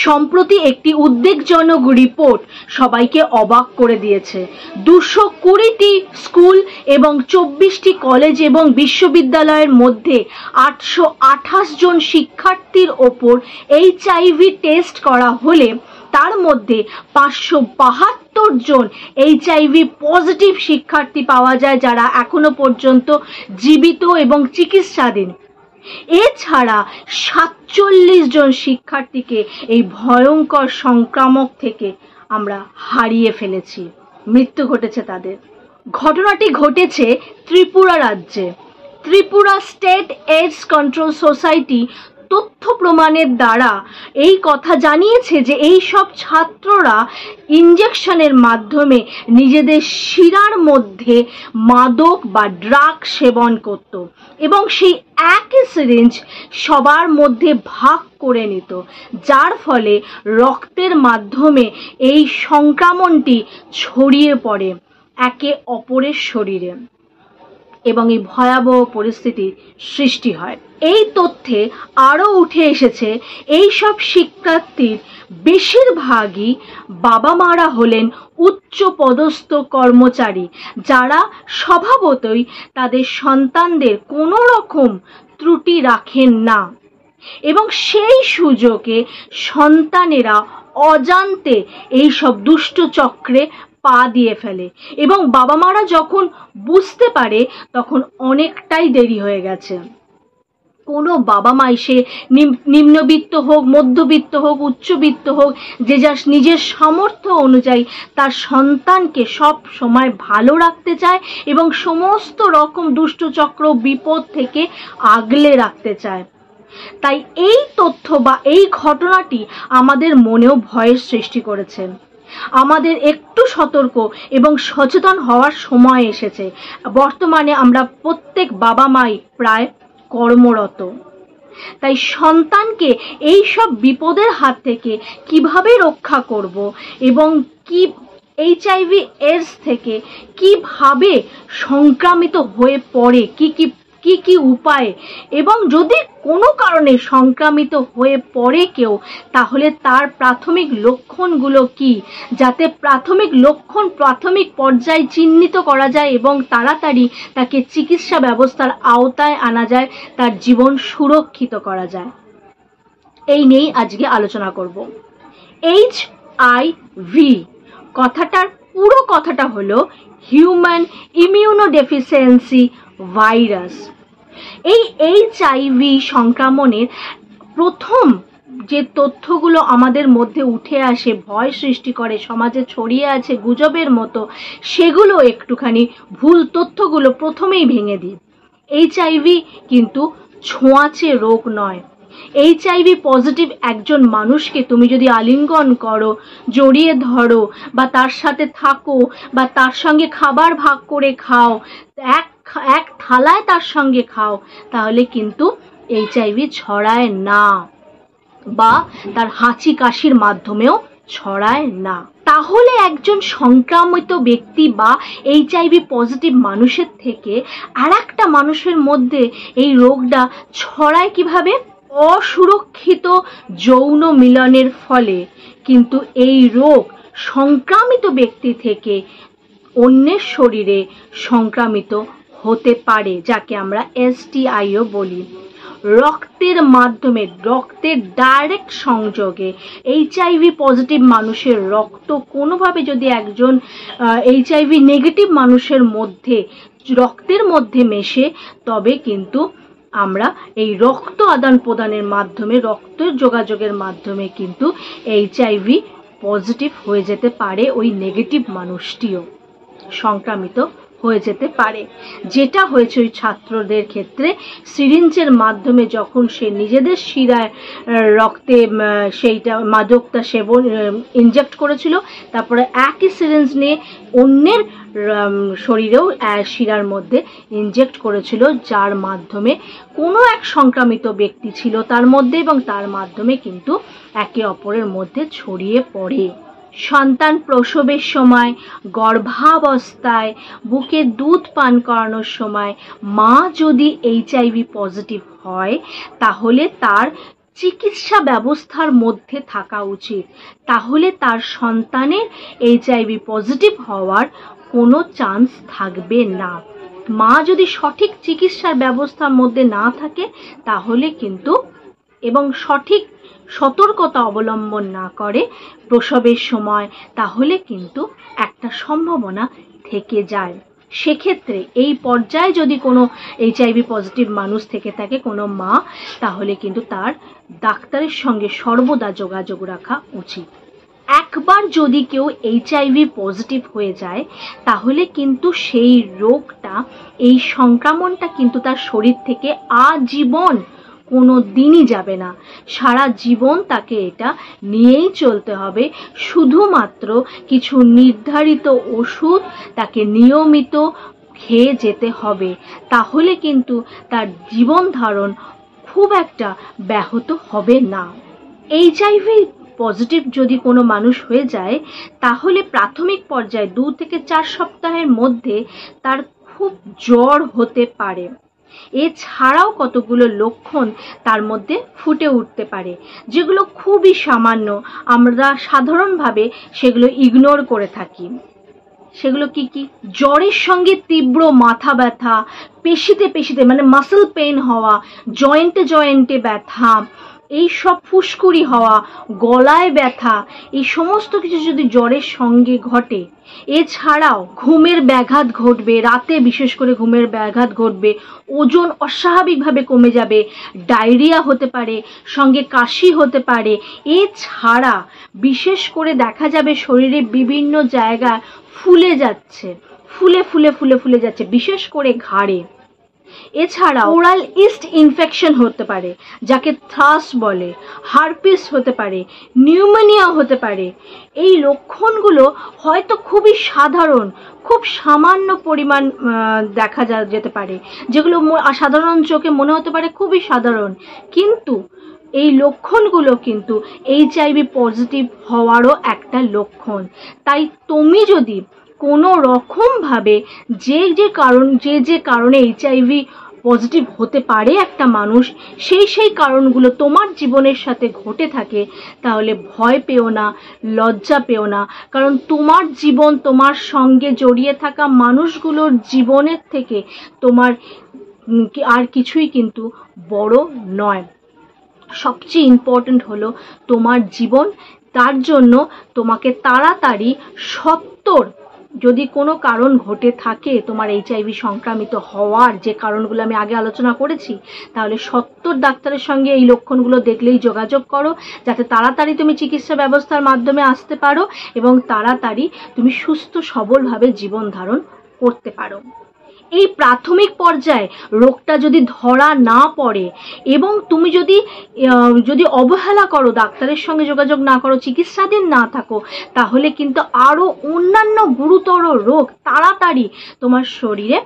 সম্প্রতি একটি উদ্বেগজনক রিপোর্ট সবাইকে অবাক করে দিয়েছে। 220টি স্কুল এবং 24টি কলেজ এবং বিশ্ববিদ্যালয়ের মধ্যে 828 জন শিক্ষার্থীর ওপর এইচআইভি টেস্ট করা হলে তার মধ্যে 572 জন এইচআইভি পজিটিভ শিক্ষার্থী পাওয়া যায়, যারা এখনো পর্যন্ত জীবিত এবং চিকিৎসাধীন। এছাড়া 47 জন শিক্ষার্থীকে এই ভয়ঙ্কর সংক্রামক থেকে আমরা হারিয়ে ফেলেছি, মৃত্যু ঘটেছে তাদের। ঘটনাটি ঘটেছে ত্রিপুরা রাজ্যে। Tripura state AIDS control society তথ্য প্রমাণের দ্বারা এই কথা জানিয়েছে যে এই সব ছাত্ররা ইনজেকশনের মাধ্যমে নিজেদের শিরার মধ্যে মাদক বা ড্রাগ সেবন করত এবং সেই একই সিরিঞ্জ সবার মধ্যে ভাগ করে নিত, যার ফলে রক্তের মাধ্যমে এই সংক্রমণটি ছড়িয়ে পড়ে একে অপরের শরীরে এবং এই ভয়াবহ পরিস্থিতির সৃষ্টি হয়। এই তথ্যে আরও উঠে এসেছে এই সব শিক্ষার্থীর বেশিরভাগই বাবা মারা হলেন উচ্চ পদস্থ কর্মচারী, যারা স্বভাবতই তাদের সন্তানদের কোনো রকম ত্রুটি রাখেন না এবং সেই সুযোগে সন্তানেরা অজান্তে এই সব দুষ্ট চক্রে পা দিয়ে ফেলে এবং বাবা মারা যখন বুঝতে পারে তখন অনেকটাই দেরি হয়ে গেছে। কোনো বাবা মাই, সে নিম্নবিত্ত হোক, মধ্যবিত্ত হোক, উচ্চবিত্ত হোক, যে যার নিজের সামর্থ্য অনুযায়ী তার সন্তানকে সব সময় ভালো রাখতে চায় এবং সমস্ত রকম দুষ্টচক্র বিপদ থেকে আগলে রাখতে চায়। তাই এই তথ্য বা এই ঘটনাটি আমাদের মনেও ভয়ের সৃষ্টি করেছে। আমাদের একটু সতর্ক এবং সচেতন হওয়ার সময় এসেছে। বর্তমানে আমরা প্রত্যেক বাবা মাই প্রায় কর্মরত, তাই সন্তানকে এই সব বিপদের হাত থেকে কিভাবে রক্ষা করব এবং কি এইচআইভি এডস থেকে কিভাবে সংক্রামিত হয়ে পড়ে, কি কি উপায়, এবং যদি কোনো কারণে সংক্রামিত হয়ে পড়ে কেউ, তাহলে তার প্রাথমিক লক্ষণগুলো কি, যাতে প্রাথমিক লক্ষণ প্রাথমিক পর্যায়ে চিহ্নিত করা যায় এবং তাড়াতাড়ি তাকে চিকিৎসা ব্যবস্থার আওতায় আনা যায়, তার জীবন সুরক্ষিত করা যায়। এই নিয়েই আজকে আলোচনা করব। এইচআইভি কথাটার পুরো কথাটা হলো হিউম্যান ইমিউনোডেফিসিয়েন্সি ভাইরাস। এই এইচআইভি সংক্রমণের প্রথম যে তথ্যগুলো আমাদের মধ্যে উঠে আসে, ভয় সৃষ্টি করে, সমাজে ছড়িয়ে আছে গুজবের মতো, সেগুলো একটুখানি ভুল তথ্যগুলো প্রথমেই ভেঙে দিই। এইচআইভি কিন্তু ছোঁয়াচে রোগ নয়। এইচআইভি পজিটিভ একজন মানুষকে তুমি যদি আলিঙ্গন করো, জড়িয়ে ধরো, বা তার সাথে থাকো, বা তার সঙ্গে খাবার ভাগ করে খাও, এক থালায় তার সঙ্গে খাও, তাহলে কিন্তু এইচআইভি ছড়ায় না, বা তার হাঁচি কাশির মাধ্যমেও ছড়ায় না। তাহলে একজন সংক্রামিত ব্যক্তি বা এইচআইভি পজিটিভ মানুষের থেকে আর একটা মানুষের মধ্যে এই রোগটা ছড়ায় কিভাবে? অসুরক্ষিত যৌন মিলনের ফলে কিন্তু এই রোগ সংক্রামিত ব্যক্তি থেকে অন্যের শরীরে সংক্রামিত হতে পারে, যাকে আমরা এসটিআইও বলি। রক্তের মাধ্যমে, রক্তের ডাইরেক্ট সংযোগে এইচআইভি পজিটিভ মানুষের রক্ত কোনোভাবে যদি একজন এইচআইভি নেগেটিভ মানুষের মধ্যে রক্তের মধ্যে মেশে, তবে কিন্তু আমরা এই রক্ত আদান প্রদানের মাধ্যমে, রক্তের যোগাযোগের মাধ্যমে কিন্তু এইচআইভি পজিটিভ হয়ে যেতে পারে, ওই নেগেটিভ মানুষটিও সংক্রামিত হয়ে যেতে পারে। যেটা হয়েছে ওই ছাত্রদের ক্ষেত্রে, সিরিঞ্জের মাধ্যমে যখন সে নিজেদের শিরায় রক্তে সেইটা মাদকটা সেবন ইনজেক্ট করেছিল, তারপরে একই সিরিঞ্জ নিয়ে অন্যের শরীরেও শিরার মধ্যে ইনজেক্ট করেছিল, যার মাধ্যমে কোনো এক সংক্রামিত ব্যক্তি ছিল তার মধ্যে এবং তার মাধ্যমে কিন্তু একে অপরের মধ্যে ছড়িয়ে পড়ে। সন্তান প্রসবের সময়, গর্ভাবস্থায়, বুকে দুধ পান করানোর সময় মা যদি এইচআইভি পজিটিভ হয়, তাহলে তার চিকিৎসা ব্যবস্থার মধ্যে থাকা উচিত, তাহলে তার সন্তানের এইচআইভি পজিটিভ হওয়ার কোনো চান্স থাকবে না। মা যদি সঠিক চিকিৎসার ব্যবস্থার মধ্যে না থাকে তাহলে কিন্তু, এবং সঠিক সতর্কতা অবলম্বন না করে প্রসবের সময়, তাহলে কিন্তু একটা সম্ভাবনা থেকে যায়। সেক্ষেত্রে এই পর্যায়ে যদি কোনো এইচআইভি পজিটিভ মানুষ থেকে থাকে, কোনো মা, তাহলে কিন্তু তার ডাক্তারের সঙ্গে সর্বদা যোগাযোগ রাখা উচিত। একবার যদি কেউ এইচআইভি পজিটিভ হয়ে যায় তাহলে কিন্তু সেই রোগটা, এই সংক্রমণটা কিন্তু তার শরীর থেকে আজীবন কোনো দিনই যাবে না, সারা জীবন তাকে এটা নিয়েই চলতে হবে। শুধুমাত্র কিছু নির্ধারিত ওষুধ তাকে নিয়মিত খেয়ে যেতে হবে, তাহলে কিন্তু তার জীবন ধারণ খুব একটা ব্যাহত হবে না। এইচআইভি পজিটিভ যদি কোনো মানুষ হয়ে যায় তাহলে প্রাথমিক পর্যায়ে 2 থেকে 4 সপ্তাহের মধ্যে তার খুব জ্বর হতে পারে। এছাড়াও কতগুলো লক্ষণ তার মধ্যে ফুটে উঠতে পারে, যেগুলো খুবই সামান্য, আমরা সাধারণভাবে সেগুলো ইগনোর করে থাকি। সেগুলো কি কি? জ্বরের সঙ্গে তীব্র মাথা ব্যথা, পেশিতে মানে মাসল পেইন হওয়া, জয়েন্টে ব্যথা, এই সব ফুসকুড়ি হওয়া, গলায় ব্যথা, এই সমস্ত কিছু যদি জ্বরের সঙ্গে ঘটে। এছাড়াও ঘুমের ব্যাঘাত ঘটবে, রাতে বিশেষ করে ঘুমের ব্যাঘাত ঘটবে, ওজন অস্বাভাবিকভাবে কমে যাবে, ডায়রিয়া হতে পারে, সঙ্গে কাশি হতে পারে। এছাড়া বিশেষ করে দেখা যাবে শরীরে বিভিন্ন জায়গা ফুলে যাচ্ছে, ফুলে যাচ্ছে, বিশেষ করে ঘাড়ে। এছাড়া ওরাল ইস্ট ইনফেকশন হতে পারে, যাকে থ্রাস বলে, হারপিস হতে পারে, নিউমোনিয়া হতে পারে। এই লক্ষণগুলো হয়তো খুবই সাধারণ, খুব সামান্য পরিমাণ দেখা যেতে পারে, যেগুলো সাধারণ চোখে মনে হতে পারে খুবই সাধারণ, কিন্তু এই লক্ষণগুলো কিন্তু এইচআইভি পজিটিভ হওয়ারও একটা লক্ষণ। তাই তুমি যদি কোনো রকমভাবে যে কারণে এইচআইভি পজিটিভ হতে পারে একটা মানুষ, সেই কারণগুলো তোমার জীবনের সাথে ঘটে থাকে, তাহলে ভয় পেও না, লজ্জা পেও না, কারণ তোমার জীবন, তোমার সঙ্গে জড়িয়ে থাকা মানুষগুলোর জীবনের থেকে তোমার আর কিছুই কিন্তু বড় নয়। সবচেয়ে ইম্পর্টেন্ট হলো তোমার জীবন। তার জন্য তোমাকে তাড়াতাড়ি যদি কোনো কারণ ঘটে থাকে তোমার এইচআইভি সংক্রামিত হওয়ার, যে কারণগুলো আমি আগে আলোচনা করেছি, তাহলে 70 ডাক্তারের সঙ্গে এই লক্ষণগুলো দেখলেই যোগাযোগ করো, যাতে তাড়াতাড়ি তুমি চিকিৎসা ব্যবস্থার মাধ্যমে আসতে পারো এবং তাড়াতাড়ি তুমি সুস্থ সবলভাবে জীবন ধারণ করতে পারো। এই প্রাথমিক পর্যায়ে রোগটা যদি ধরা না পড়ে এবং তুমি যদি অবহেলা করো, ডাক্তারের সঙ্গে যোগাযোগ না করো, চিকিৎসাধীন না থাকো, তাহলে কিন্তু আরো অন্যান্য গুরুতর রোগ তাড়াতাড়ি তোমার শরীরে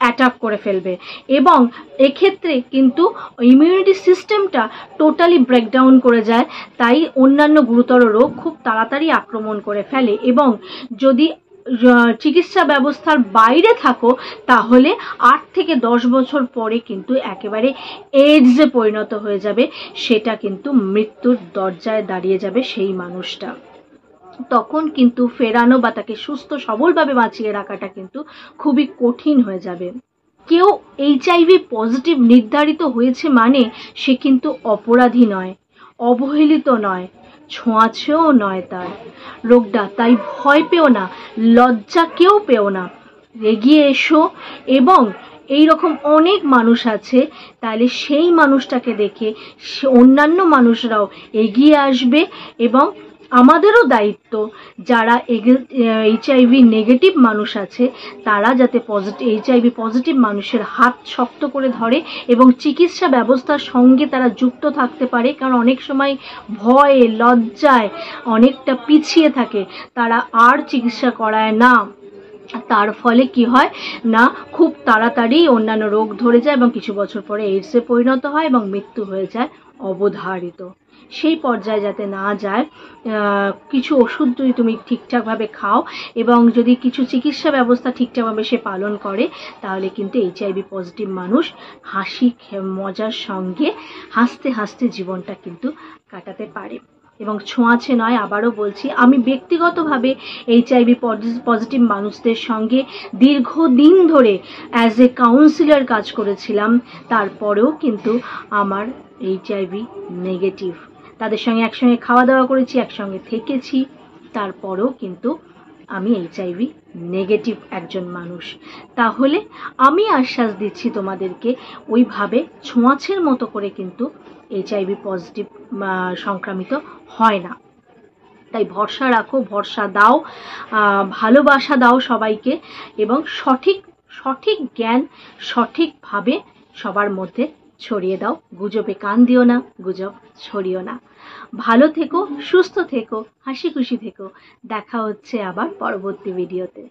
অ্যাটাক করে ফেলবে এবং এক্ষেত্রে কিন্তু ইমিউনিটি সিস্টেমটা টোটালি ব্রেকডাউন করে যায়। তাই অন্যান্য গুরুতর রোগ খুব তাড়াতাড়ি আক্রমণ করে ফেলে এবং যদি চিকিৎসা ব্যবস্থার বাইরে থাকো তাহলে 8 থেকে 10 বছর পরে কিন্তু একেবারে এইডসে পরিণত হয়ে যাবে, সেটা কিন্তু মৃত্যুর দরজায় দাঁড়িয়ে যাবে সেই মানুষটা। তখন কিন্তু ফেরানো বা তাকে সুস্থ সবলভাবে বাঁচিয়ে রাখাটা কিন্তু খুবই কঠিন হয়ে যাবে। কেউ এইচআইভি পজিটিভ নির্ধারিত হয়েছে মানে সে কিন্তু অপরাধী নয়, অবহেলিত নয়, ছোঁয়াছেও নয় তার রোগটা। তাই ভয় পেও না, লজ্জা কেউ পেও না, এগিয়ে এসো। এবং এই রকম অনেক মানুষ আছে, তাহলে সেই মানুষটাকে দেখে অন্যান্য মানুষরাও এগিয়ে আসবে এবং আমাদেরও দায়িত্ব, যারা এইচআইভি নেগেটিভ মানুষ আছে তারা যাতে এইচআইভি পজিটিভ মানুষের হাত শক্ত করে ধরে এবং চিকিৎসা ব্যবস্থার সঙ্গে তারা যুক্ত থাকতে পারে। কারণ অনেক সময় ভয়ে, লজ্জায় অনেকটা পিছিয়ে থাকে, তারা আর চিকিৎসা করায় না। তার ফলে কি হয় না, খুব তাড়াতাড়ি অন্যান্য রোগ ধরে যায় এবং কিছু বছর পরে এইডসে পরিণত হয় এবং মৃত্যু হয়ে যায় অবধারিত। সেই পর্যায়ে যাতে না যায়, কিছু ওষুধ যদি তুমি ঠিকঠাকভাবে খাও এবং যদি কিছু চিকিৎসা ব্যবস্থা ঠিকঠাকভাবে সে পালন করে, তাহলে কিন্তু এইচআইভি পজিটিভ মানুষ হাসি মজার সঙ্গে হাসতে হাসতে জীবনটা কিন্তু কাটাতে পারে। এবং ছোঁয়াচে নয়, আবারও বলছি, আমি ব্যক্তিগতভাবে এইচআইভি পজিটিভ মানুষদের সঙ্গে দীর্ঘদিন ধরে অ্যাজ এ কাউন্সিলর কাজ করেছিলাম, তারপরেও কিন্তু আমার এইচআইভি নেগেটিভ। তাদের সঙ্গে একসঙ্গে খাওয়া দাওয়া করেছি, একসঙ্গে থেকেছি, তারপরেও কিন্তু আমি এইচআইভি নেগেটিভ একজন মানুষ। তাহলে আমি আশ্বাস দিচ্ছি তোমাদেরকে, ওইভাবে ছোঁয়াচের মতো করে কিন্তু এইচআইভি পজিটিভ সংক্রামিত হয় না। তাই ভরসা রাখো, ভরসা দাও, ভালোবাসা দাও সবাইকে, এবং সঠিক জ্ঞান সঠিকভাবে সবার মধ্যে ছড়িয়ে দাও। গুজবে কান দিও না, গুজব ছড়িও না। ভালো থেকো, সুস্থ থেকো, হাসি খুশি থেকো। দেখা হচ্ছে আবার পরবর্তী ভিডিওতে।